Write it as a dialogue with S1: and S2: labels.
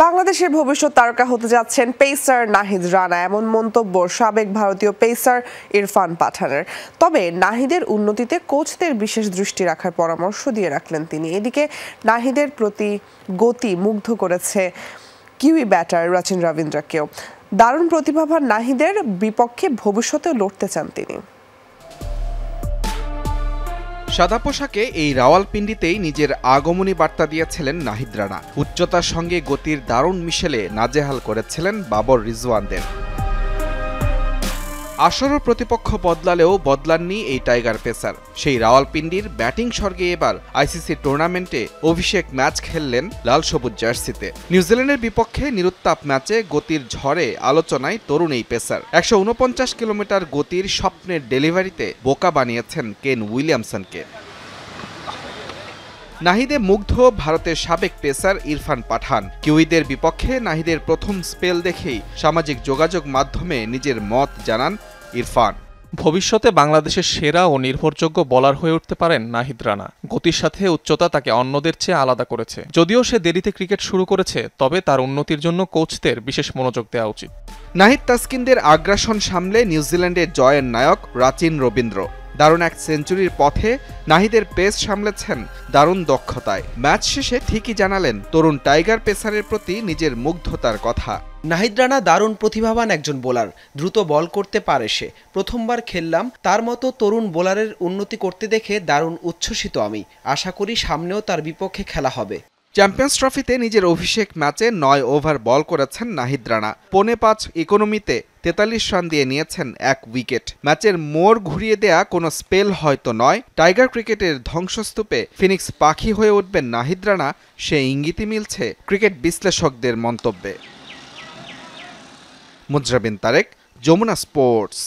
S1: বাংলাদেশের ভবিষ্যৎ তারকা হতে যাচ্ছেন পেসার নাহিদ রানা, এমন মন্তব্য সাবেক ভারতীয় পেসার ইরফান পাঠানের। তবে নাহিদের উন্নতিতে কোচদের বিশেষ দৃষ্টি রাখার পরামর্শ দিয়ে রাখলেন তিনি। এদিকে নাহিদের প্রতি গতি মুগ্ধ করেছে কিউই ব্যাটার রচিন রবীন্দ্রকেও। দারুণ প্রতিভাবান নাহিদের বিপক্ষে ভবিষ্যতেও লড়তে চান তিনি।
S2: সাদা পোশাকে এই রাওয়ালপিন্ডিতেই নিজের আগমনী বার্তা দিয়েছিলেন নাহিদ রানা। উচ্চতার সঙ্গে গতির দারুণ মিশেলে নাজেহাল করেছিলেন বাবর রিজওয়ানদের। আসরও প্রতিপক্ষ বদলালেও বদলাননি এই টাইগার পেসার। সেই রাওয়ালপিন্ডির ব্যাটিং স্বর্গে এবার আইসিসি টুর্নামেন্টে অভিষেক ম্যাচ খেললেন লাল সবুজ জার্সিতে। নিউজিল্যান্ডের বিপক্ষে নিরুত্তাপ ম্যাচে গতির ঝড়ে আলোচনায় তরুণ এই পেসার 149 কিলোমিটার গতির স্বপ্নের ডেলিভারিতে বোকা বানিয়েছেন কেন উইলিয়ামসনকে। নাহিদে মুগ্ধ ভারতের সাবেক পেসার ইরফান পাঠান। কিউইদের বিপক্ষে নাহিদের প্রথম স্পেল দেখেই সামাজিক যোগাযোগ মাধ্যমে নিজের মত জানান ইরফান।
S3: ভবিষ্যতে বাংলাদেশের সেরা ও নির্ভরযোগ্য বোলার হয়ে উঠতে পারেন নাহিদ রানা। গতির সাথে উচ্চতা তাকে অন্যদের চেয়ে আলাদা করেছে। যদিও সে দেরিতে ক্রিকেট শুরু করেছে, তবে তার উন্নতির জন্য কোচদের বিশেষ মনোযোগ দেওয়া উচিত।
S2: নাহিদ তাসকিনদের আগ্রাসন সামলে নিউজিল্যান্ডের জয়ের নায়ক রচিন রবীন্দ্র দারুণ এক সেঞ্চুরির পথে নাহিদের পেস সামলেছেন দারুণ দক্ষতায়। ম্যাচ শেষে ঠিকই জানালেন তরুণ টাইগার পেসারের প্রতি নিজের মুগ্ধতার কথা।
S4: নাহিদ রানা দারুণ প্রতিভাবান একজন বোলার, দ্রুত বল করতে পারে সে। প্রথমবার খেললাম, তার মতো তরুণ বোলারের উন্নতি করতে দেখে দারুণ উচ্ছ্বসিত আমি। আশা করি সামনেও তার বিপক্ষে খেলা হবে।
S2: চ্যাম্পিয়ন্স ট্রফিতে নিজের অভিষেক ম্যাচে 9 ওভার বল করেছেন নাহিদ রানা। 5.25 ইকোনমিতে 43 রান দিয়ে নিয়েছেন 1 উইকেট। ম্যাচের মোড় ঘুরিয়ে দেয়া কোনো স্পেল হয়তো নয়। টাইগার ক্রিকেটের ধ্বংসস্তূপে ফিনিক্স পাখি হয়ে উঠবেন নাহিদ রানা, সে ইঙ্গিতই মিলছে ক্রিকেট বিশ্লেষকদের মন্তব্যে। মুজরাবিন তারেক, যমুনা স্পোর্টস।